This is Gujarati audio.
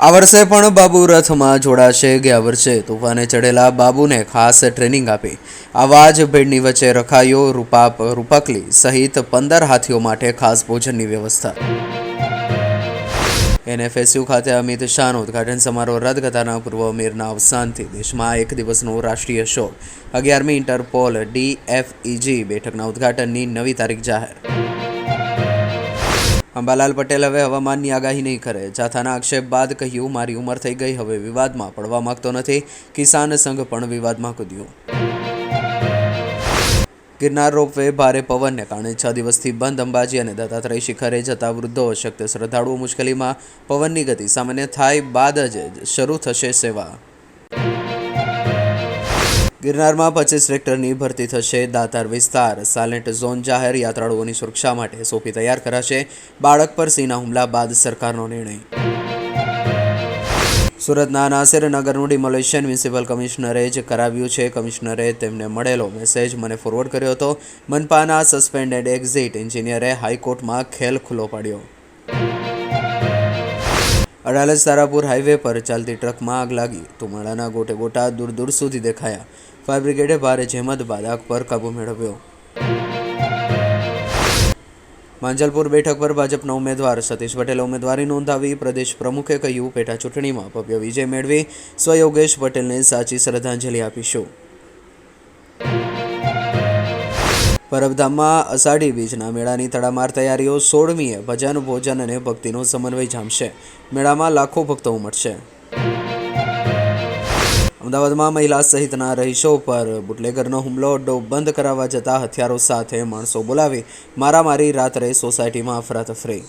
આ વર્ષે પણ બાબુ રથમાં જોડાશે। ગયા વર્ષે તોફાને ચડેલા બાબુને ખાસ ટ્રેનિંગ આપી આવા જ ભીડની વચ્ચે રખાયો રૂપાકલી સહિત 15 હાથીઓ માટે ખાસ ભોજનની વ્યવસ્થા। એનએફએસયુ ખાતે અમિત શાહનો ઉદ્ઘાટન સમારોહ રદ કતારના પૂર્વ અમીરના અવસાનથી દેશમાં એક દિવસનો રાષ્ટ્રીય શોક। 11મી ઇન્ટરપોલ DFEG બેઠકના ઉદ્ઘાટનની નવી તારીખ જાહેર। અંબાલાલ પટેલ હવે હવામાનની આગાહી નહીં કરે। જાથાના આક્ષેપ બાદ કહ્યું, મારી ઉંમર થઈ ગઈ, હવે વિવાદમાં પડવા માંગતો નથી। કિસાન સંઘ પણ વિવાદમાં કૂદ્યું। ગિરનાર રોપવે ભારે પવનને કારણે 6 દિવસથી બંધ। અંબાજી અને દત્તાત્રેય શિખરે જતા વૃદ્ધો અશક્ત શ્રદ્ધાળુઓ મુશ્કેલીમાં। પવનની ગતિ સામાન્ય થાય બાદ જ શરૂ થશે સેવા। ગિરનારમાં 25 ટ્રેક્ટરની ભરતી થશે। દાતાર વિસ્તાર સાયલેન્ટ ઝોન જાહેર। યાત્રાળુઓની સુરક્ષા માટે સોપી તૈયાર કરાશે। બાળક પર સિંહના હુમલા બાદ સરકારનો નિર્ણય। સુરતના નાસિરનગરનું ડિમોલિશન મ્યુનિસિપલ કમિશનરે જ કરાવ્યું છે। કમિશનરે તેમને મળેલો મેસેજ મને ફોરવર્ડ કર્યો હતો। મનપાના સસ્પેન્ડેડ એક્ઝિટ એન્જિનિયરે હાઈકોર્ટમાં ખેલ ખુલ્લો પાડ્યો। અડાલજ તારાપુર હાઈવે પર ચાલતી ટ્રકમાં આગ લાગી। ધુમાડાના ગોટે ગોટા દૂર દૂર સુધી દેખાયા। ફાયર બ્રિગેડે ભારે જહેમત બાદ આગ પર કાબૂ મેળવ્યો। માંજલપુર બેઠક પર ભાજપના ઉમેદવાર સતીશ પટેલે ઉમેદવારી નોંધાવી। પ્રદેશ પ્રમુખે કહ્યું, પેટા ચૂંટણીમાં ભવ્ય વિજય મેળવી સ્વ યોગેશ પટેલને સાચી શ્રદ્ધાંજલિ આપીશું। પરબધામમાં અષાઢી બીજના મેળાની તડામાર તૈયારીઓ। 16મીએ ભજન ભોજન અને ભક્તિનો સમન્વય જામશે। મેળામાં લાખો ભક્તો ઉમટશે। અમદાવાદમાં મહિલા સહિતના રહીશો પર બુટલેગરનો હુમલો। અડ્ડો બંધ કરાવવા જતા હથિયારો સાથે માણસો બોલાવી મારામારી। રાત્રે સોસાયટીમાં અફરાતફરી।